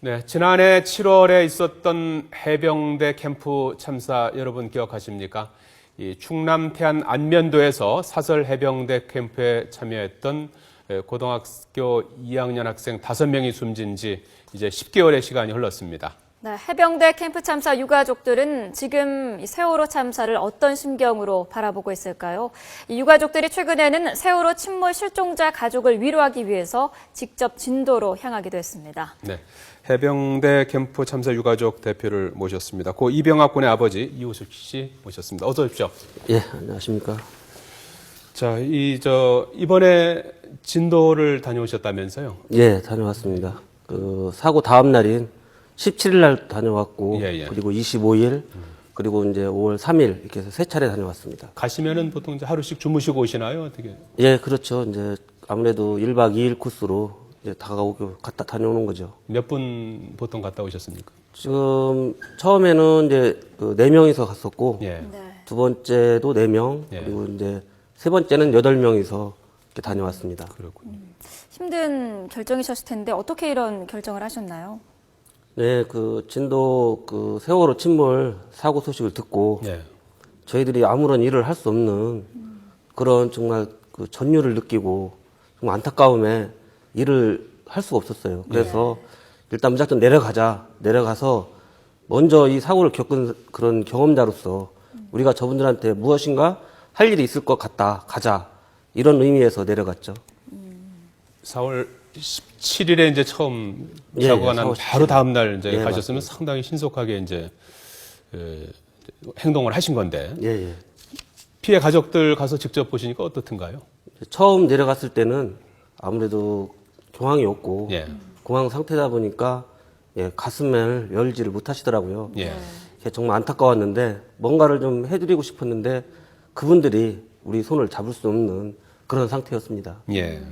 네, 지난해 7월에 있었던 해병대 캠프 참사 여러분 기억하십니까? 이 충남 태안 안면도에서 사설 해병대 캠프에 참여했던 고등학교 2학년 학생 5명이 숨진 지 이제 10개월의 시간이 흘렀습니다. 네, 해병대 캠프 참사 유가족들은 지금 이 세월호 참사를 어떤 심경으로 바라보고 있을까요? 이 유가족들이 최근에는 세월호 침몰 실종자 가족을 위로하기 위해서 직접 진도로 향하기도 했습니다. 네, 해병대 캠프 참사 유가족 대표를 모셨습니다. 고 이병학 군의 아버지 이우숙 씨 모셨습니다. 어서 오십시오. 예, 안녕하십니까. 자, 이번에 진도를 다녀오셨다면서요? 예, 다녀왔습니다. 그 사고 다음 날인 17일 날 다녀왔고, 그리고 25일, 그리고 이제 5월 3일 이렇게 해서 3차례 다녀왔습니다. 가시면은 보통 이제 하루씩 주무시고 오시나요? 어떻게? 예, 그렇죠. 이제 아무래도 1박 2일 코스로 이제 갔다 다녀오는 거죠. 몇 분 보통 갔다 오셨습니까? 지금 처음에는 이제 그 4명이서 갔었고, 예. 두 번째도 4명, 예. 그리고 이제 세 번째는 8명이서 이렇게 다녀왔습니다. 그렇군요. 힘든 결정이셨을 텐데 어떻게 이런 결정을 하셨나요? 네, 그 진도 그 세월호 침몰 사고 소식을 듣고 예. 저희들이 아무런 일을 할 수 없는 그런 정말 그 전율을 느끼고 정말 안타까움에 일을 할 수가 없었어요. 그래서 일단 무작정 내려가서 먼저 이 사고를 겪은 그런 경험자로서 우리가 저분들한테 무엇인가 할 일이 있을 것 같다, 가자 이런 의미에서 내려갔죠. 4월 17일에 이제 처음 예, 사고가 난 4월 바로 다음 날 이제 예, 가셨으면 맞습니다. 상당히 신속하게 이제 행동을 하신 건데 예, 예. 피해 가족들 가서 직접 보시니까 어떻든가요? 처음 내려갔을 때는 아무래도 경황이 없고 예. 공황 상태다 보니까 가슴을 열지를 못하시더라고요. 예. 정말 안타까웠는데 뭔가를 좀 해드리고 싶었는데 그분들이 우리 손을 잡을 수 없는 그런 상태였습니다. 예.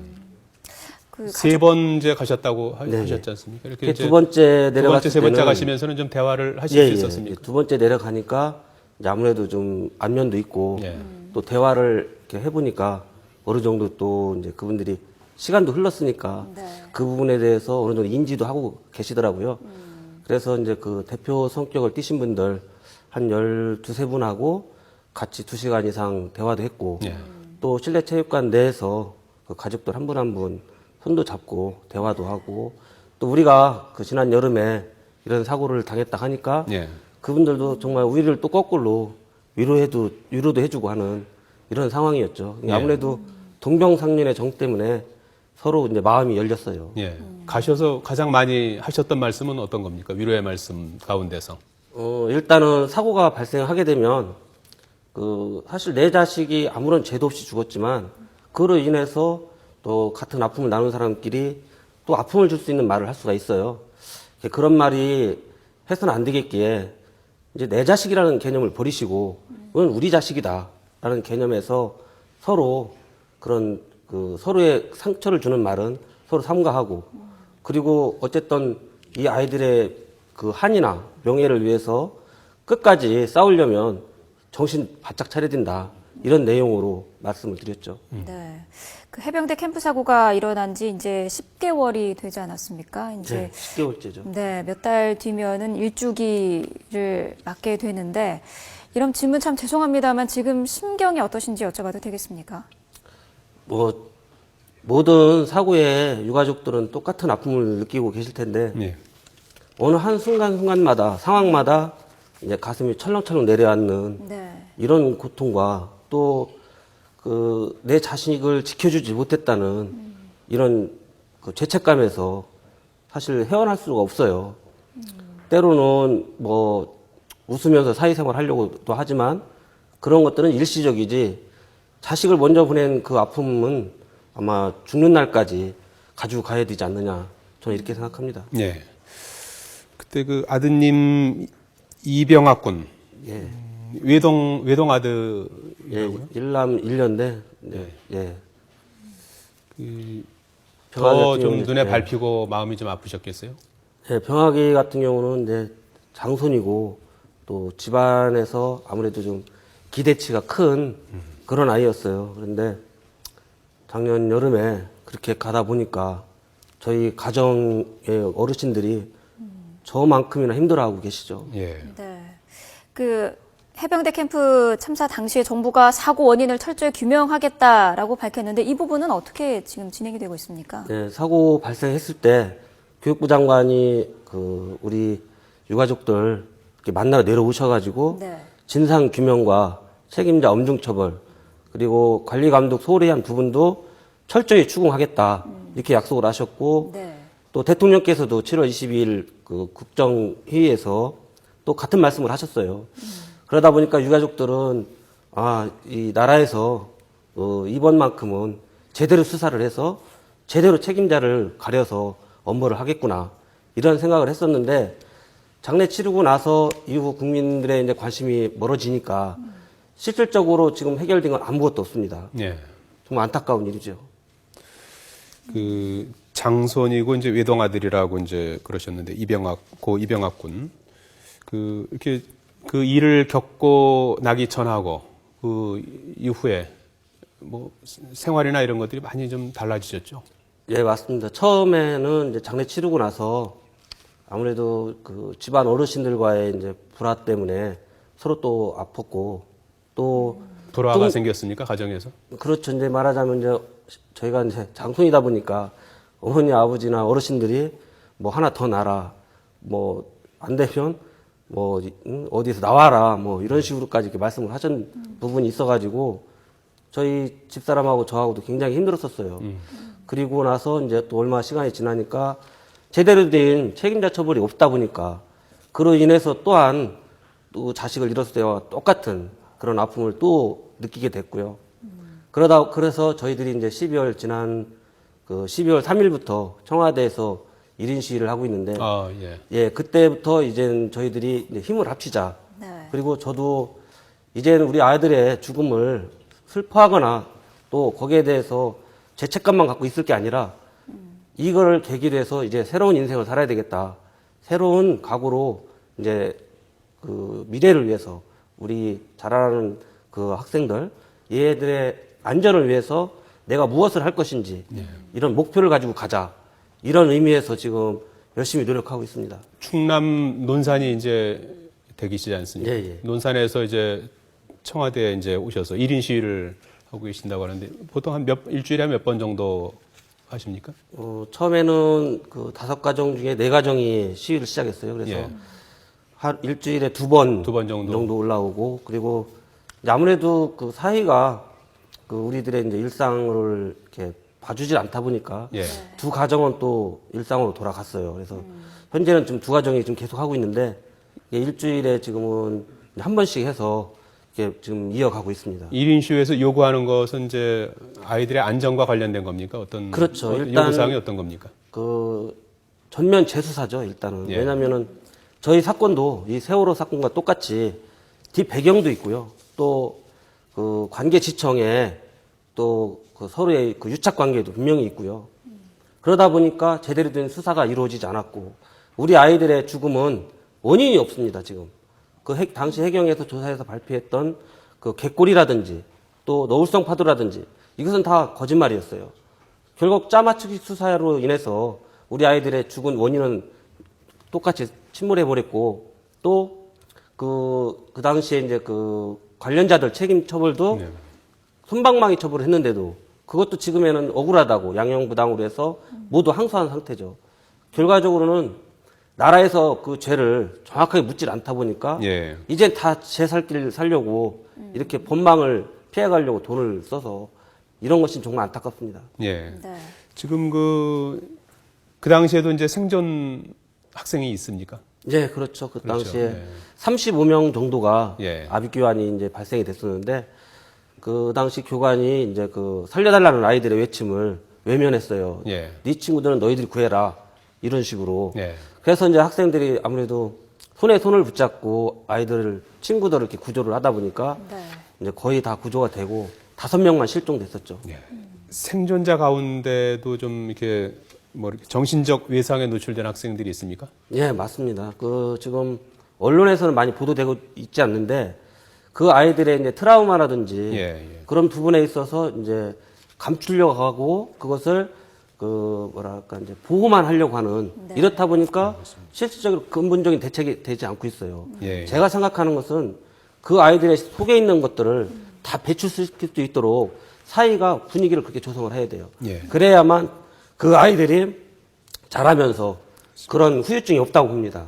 그 세 번째 가셨다고 네. 하셨지 않습니까? 이렇게 두 이제 번째 두 내려갔을 번째, 세 번째 때는 가시면서는 좀 대화를 하실 수 있었습니까? 두 번째 내려가니까 이제 아무래도 좀 안면도 있고 예. 또 대화를 이렇게 해보니까 어느 정도 또 이제 그분들이 시간도 흘렀으니까 그 부분에 대해서 어느 정도 인지도 하고 계시더라고요. 그래서 이제 그 대표 성격을 띠신 분들 한 12~13분하고 같이 2시간 이상 대화도 했고 예. 또 실내 체육관 내에서 그 가족들 한 분 한 분 손도 잡고 대화도 하고 또 우리가 그 지난 여름에 이런 사고를 당했다 하니까 예. 그분들도 정말 우리를 또 거꾸로 위로도 해주고 하는 이런 상황이었죠. 예. 아무래도 동병상련의 정 때문에 서로 이제 마음이 열렸어요. 예. 가셔서 가장 많이 하셨던 말씀은 어떤 겁니까? 위로의 말씀 가운데서. 일단은 사고가 발생하게 되면 그 사실 내 자식이 아무런 죄도 없이 죽었지만 그로 인해서 또 같은 아픔을 나눈 사람끼리 또 아픔을 줄 수 있는 말을 할 수가 있어요. 그런 말이 해서는 안 되겠기에 이제 내 자식이라는 개념을 버리시고 이건 우리 자식이다라는 개념에서 서로 그런 그 서로의 상처를 주는 말은 서로 삼가하고 그리고 어쨌든 이 아이들의 그 한이나 명예를 위해서 끝까지 싸우려면 정신 바짝 차려야 된다. 이런 내용으로 말씀을 드렸죠. 네. 그 해병대 캠프 사고가 일어난 지 이제 10개월이 되지 않았습니까? 이제 네, 10개월째죠. 네, 몇 달 뒤면은 일주기를 맞게 되는데 이런 질문 참 죄송합니다만 지금 심경이 어떠신지 여쭤봐도 되겠습니까? 뭐 모든 사고의 유가족들은 똑같은 아픔을 느끼고 계실 텐데 예. 어느 한 순간순간마다 상황마다 이제 가슴이 철렁철렁 내려앉는 네. 이런 고통과 또 그 내 자식을 지켜주지 못했다는 이런 그 죄책감에서 사실 헤어날 수가 없어요. 때로는 뭐 웃으면서 사회생활 하려고도 하지만 그런 것들은 일시적이지 자식을 먼저 보낸 그 아픔은 아마 죽는 날까지 가지고 가야 되지 않느냐 저는 이렇게 생각합니다. 예. 그때 그 아드님 이병학 군. 예. 외동 아들이라고요? 예, 일남 1년대. 예. 더 좀 눈에 밟히고 마음이 좀 아프셨겠어요? 예, 병학이 같은 경우는 이제 장손이고 또 집안에서 아무래도 좀 기대치가 큰 그런 아이였어요. 그런데 작년 여름에 그렇게 가다 보니까 저희 가정의 어르신들이 저만큼이나 힘들어하고 계시죠. 예. 네. 그 해병대 캠프 참사 당시에 정부가 사고 원인을 철저히 규명하겠다라고 밝혔는데 이 부분은 어떻게 지금 진행이 되고 있습니까? 네, 사고 발생했을 때 교육부 장관이 우리 유가족들 이렇게 만나러 내려오셔가지고 네. 진상 규명과 책임자 엄중 처벌 그리고 관리 감독 소홀히 한 부분도 철저히 추궁하겠다 이렇게 약속을 하셨고 네. 또 대통령께서도 7월 22일 그 국정회의에서 또 같은 말씀을 하셨어요. 그러다 보니까 유가족들은 이 나라에서 이번만큼은 제대로 수사를 해서 제대로 책임자를 가려서 엄벌을 하겠구나 이런 생각을 했었는데 장례 치르고 나서 이후 국민들의 이제 관심이 멀어지니까 실질적으로 지금 해결된 건 아무것도 없습니다. 예. 정말 안타까운 일이죠. 그 장손이고 이제 외동아들이라고 이제 그러셨는데 고 이병학 군 이렇게 그 일을 겪고 나기 전하고 그 이후에 뭐 생활이나 이런 것들이 많이 좀 달라지셨죠? 예, 맞습니다. 처음에는 이제 장례 치르고 나서 아무래도 그 집안 어르신들과의 이제 불화 때문에 서로 또 아팠고 또 불화가 좀- 생겼습니까 가정에서? 그렇죠. 이제 말하자면 이제 저희가 이제 장손이다 보니까 어머니 아버지나 어르신들이 뭐 하나 더 낳아라 뭐 안 되면 뭐 어디서 나와라 뭐 이런 식으로까지 이렇게 말씀을 하신 부분이 있어가지고 저희 집사람하고 저하고도 굉장히 힘들었었어요. 그리고 나서 이제 또 얼마 시간이 지나니까 제대로 된 책임자 처벌이 없다 보니까 그로 인해서 또한 또 자식을 잃었을 때와 똑같은 그런 아픔을 또 느끼게 됐고요. 그래서 저희들이 이제 12월 3일부터 청와대에서 1인 시위를 하고 있는데 예, 그때부터 이제 저희들이 이제 힘을 합치자. 네. 그리고 저도 이제는 우리 아이들의 죽음을 슬퍼하거나 또 거기에 대해서 죄책감만 갖고 있을 게 아니라 이걸 계기로 해서 이제 새로운 인생을 살아야 되겠다. 새로운 각오로 이제 그 미래를 위해서 우리 자라나는 그 학생들 얘들의 안전을 위해서 내가 무엇을 할 것인지 이런 목표를 가지고 가자. 이런 의미에서 지금 열심히 노력하고 있습니다. 충남 논산이 이제 되시지 않습니까? 예, 예. 논산에서 이제 청와대에 이제 오셔서 1인 시위를 하고 계신다고 하는데 보통 일주일에 몇 번 정도 하십니까? 처음에는 그 5가정 중에 4가정이 시위를 시작했어요. 그래서 예. 일주일에 2번 두번 정도. 올라오고 그리고 이제 아무래도 그 사회가 그 우리들의 이제 일상을 이렇게 봐주질 않다 보니까 예. 두 가정은 또 일상으로 돌아갔어요. 그래서 현재는 지금 2가정이 지금 계속 하고 있는데 이게 일주일에 지금은 한 번씩 해서 이렇게 지금 이어가고 있습니다. 1인 시위에서 요구하는 것은 이제 아이들의 안전과 관련된 겁니까? 어떤 그렇죠. 일단 요구사항이 어떤 겁니까? 그 전면 재수사죠. 일단은 예. 왜냐하면은 저희 사건도 이 세월호 사건과 똑같이 뒷 배경도 있고요. 또 그 관계지청에 또 그 서로의 그 유착 관계도 분명히 있고요. 그러다 보니까 제대로 된 수사가 이루어지지 않았고 우리 아이들의 죽음은 원인이 없습니다. 지금 당시 해경에서 조사해서 발표했던 그 갯골이라든지 또 너울성 파도라든지 이것은 다 거짓말이었어요. 결국 짜맞추기 수사로 인해서 우리 아이들의 죽은 원인은 똑같이 침몰해 버렸고 또 그 당시에 이제 그 관련자들 책임 처벌도 네. 솜방망이 처벌을 했는데도 그것도 지금에는 억울하다고 양형부당으로 해서 모두 항소한 상태죠. 결과적으로는 나라에서 그 죄를 정확하게 묻질 않다 보니까 예. 이젠 다 제 살 길 살려고 이렇게 법망을 피해가려고 돈을 써서 이런 것이 정말 안타깝습니다. 예. 네. 지금 그 당시에도 이제 생존 학생이 있습니까? 예, 그렇죠. 그 그렇죠. 당시에 예. 35명 정도가 예. 아비규환이 이제 발생이 됐었는데 그 당시 교관이 이제 그 살려달라는 아이들의 외침을 외면했어요. 예. 네 친구들은 너희들이 구해라 이런 식으로. 예. 그래서 이제 학생들이 아무래도 손에 손을 붙잡고 아이들을 친구들을 이렇게 구조를 하다 보니까 네. 이제 거의 다 구조가 되고 5명만 실종됐었죠. 예. 생존자 가운데도 좀 이렇게 뭐 이렇게 정신적 외상에 노출된 학생들이 있습니까? 예, 맞습니다. 그 지금 언론에서는 많이 보도되고 있지 않는데 그 아이들의 이제 트라우마라든지 예, 예. 그런 부분에 있어서 이제 감추려고 하고 그것을 이제 보호만 하려고 하는 네. 이렇다 보니까 실질적으로 근본적인 대책이 되지 않고 있어요. 예. 제가 생각하는 것은 그 아이들의 속에 있는 것들을 다 배출시킬 수 있도록 사회가 분위기를 그렇게 조성을 해야 돼요. 예. 그래야만 그 아이들이 자라면서 그런 후유증이 없다고 봅니다.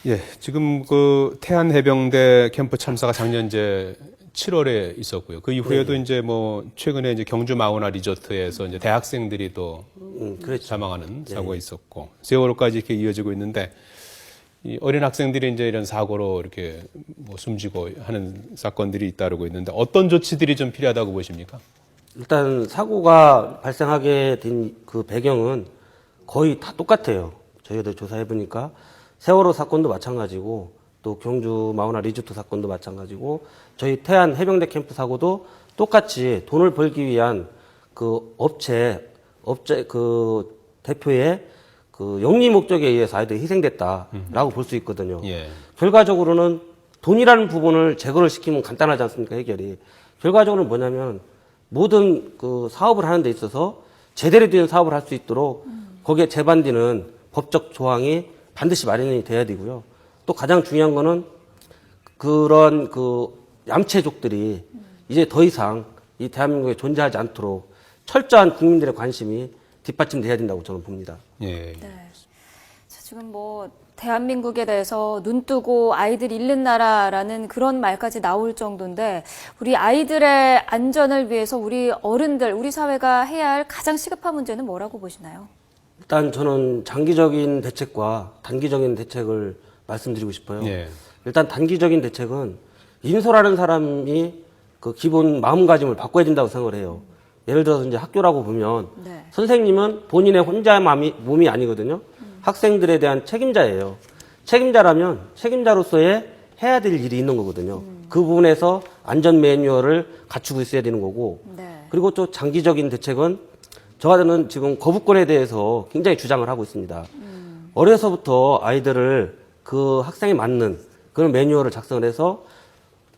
예, 지금 그 태안 해병대 캠프 참사가 작년 이제 7월에 있었고요. 그 이후에도 이제 뭐 최근에 이제 경주 마우나 리조트에서 이제 대학생들이 또 그렇죠. 사망하는 사고가 있었고 세월호까지 이렇게 이어지고 있는데 이 어린 학생들이 이제 이런 사고로 이렇게 뭐 숨지고 하는 사건들이 잇따르고 있는데 어떤 조치들이 좀 필요하다고 보십니까? 일단 사고가 발생하게 된 그 배경은 거의 다 똑같아요. 저희들 조사해 보니까 세월호 사건도 마찬가지고 또 경주 마우나 리조트 사건도 마찬가지고 저희 태안 해병대 캠프 사고도 똑같이 돈을 벌기 위한 그 업체 그 대표의 그 영리 목적에 의해서 아이들이 희생됐다라고 볼 수 있거든요. 예. 결과적으로는 돈이라는 부분을 제거를 시키면 간단하지 않습니까, 해결이. 결과적으로는 뭐냐면 모든 그 사업을 하는 데 있어서 제대로 된 사업을 할 수 있도록 거기에 제반되는 법적 조항이 반드시 마련이 돼야 되고요. 또 가장 중요한 거는 그런 그 얌체족들이 이제 더 이상 이 대한민국에 존재하지 않도록 철저한 국민들의 관심이 뒷받침돼야 된다고 저는 봅니다. 예. 네. 자, 지금 뭐 대한민국에 대해서 눈 뜨고 아이들 잃는 나라라는 그런 말까지 나올 정도인데 우리 아이들의 안전을 위해서 우리 어른들, 우리 사회가 해야 할 가장 시급한 문제는 뭐라고 보시나요? 일단 저는 장기적인 대책과 단기적인 대책을 말씀드리고 싶어요. 예. 일단 단기적인 대책은 인솔하는 사람이 그 기본 마음가짐을 바꿔야 된다고 생각을 해요. 예를 들어서 이제 학교라고 보면 네. 선생님은 본인의 혼자 몸이 아니거든요. 학생들에 대한 책임자예요. 책임자라면 책임자로서의 해야 될 일이 있는 거거든요. 그 부분에서 안전 매뉴얼을 갖추고 있어야 되는 거고 네. 그리고 또 장기적인 대책은 저는 지금 거부권에 대해서 굉장히 주장을 하고 있습니다. 어려서부터 아이들을 그 학생에 맞는 그런 매뉴얼을 작성을 해서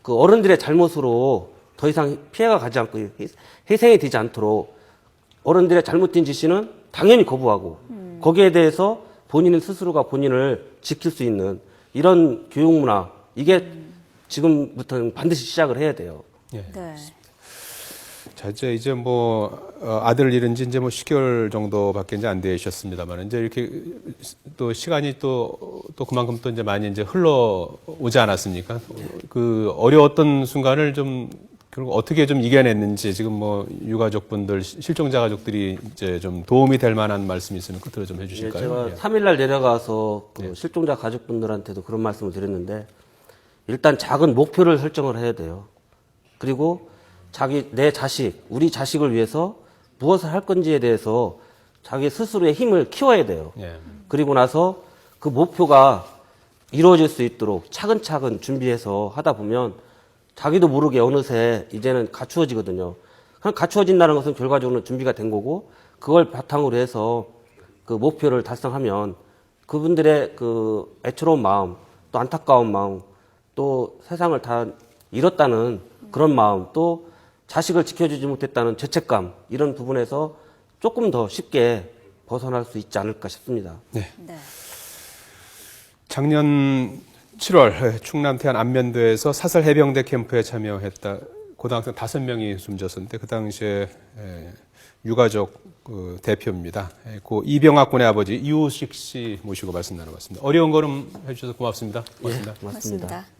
그 어른들의 잘못으로 더 이상 피해가 가지 않고 희생이 되지 않도록 어른들의 잘못된 지시는 당연히 거부하고 거기에 대해서 본인 스스로가 본인을 지킬 수 있는 이런 교육 문화 이게 지금부터는 반드시 시작을 해야 돼요. 예. 네. 자, 이제 뭐, 아들 잃은 지 이제 뭐 10개월 정도밖에 이제 안 되셨습니다만, 이제 이렇게 또 시간이 또 그만큼 또 이제 많이 이제 흘러오지 않았습니까? 그 어려웠던 순간을 좀, 결국 어떻게 좀 이겨냈는지 지금 뭐 유가족분들, 실종자 가족들이 이제 좀 도움이 될 만한 말씀이 있으면 끝으로 좀 해주실까요? 제가 예. 3일날 내려가서 그 실종자 가족분들한테도 그런 말씀을 드렸는데 일단 작은 목표를 설정을 해야 돼요. 그리고 내 자식, 우리 자식을 위해서 무엇을 할 건지에 대해서 자기 스스로의 힘을 키워야 돼요. 예. 그리고 나서 그 목표가 이루어질 수 있도록 차근차근 준비해서 하다 보면 자기도 모르게 어느새 이제는 갖추어지거든요. 그럼 갖추어진다는 것은 결과적으로 준비가 된 거고 그걸 바탕으로 해서 그 목표를 달성하면 그분들의 그 애처로운 마음, 또 안타까운 마음, 또 세상을 다 잃었다는 그런 마음, 또 자식을 지켜주지 못했다는 죄책감 이런 부분에서 조금 더 쉽게 벗어날 수 있지 않을까 싶습니다. 네. 네. 작년 7월 충남 태안 안면도에서 사설 해병대 캠프에 참여했다 고등학생 5명이 숨졌었는데 그 당시에 유가족 그 대표입니다. 고 이병학 군의 아버지 이우식 씨 모시고 말씀 나눠봤습니다. 어려운 걸음 해주셔서 고맙습니다. 고맙습니다. 고맙습니다. 고맙습니다.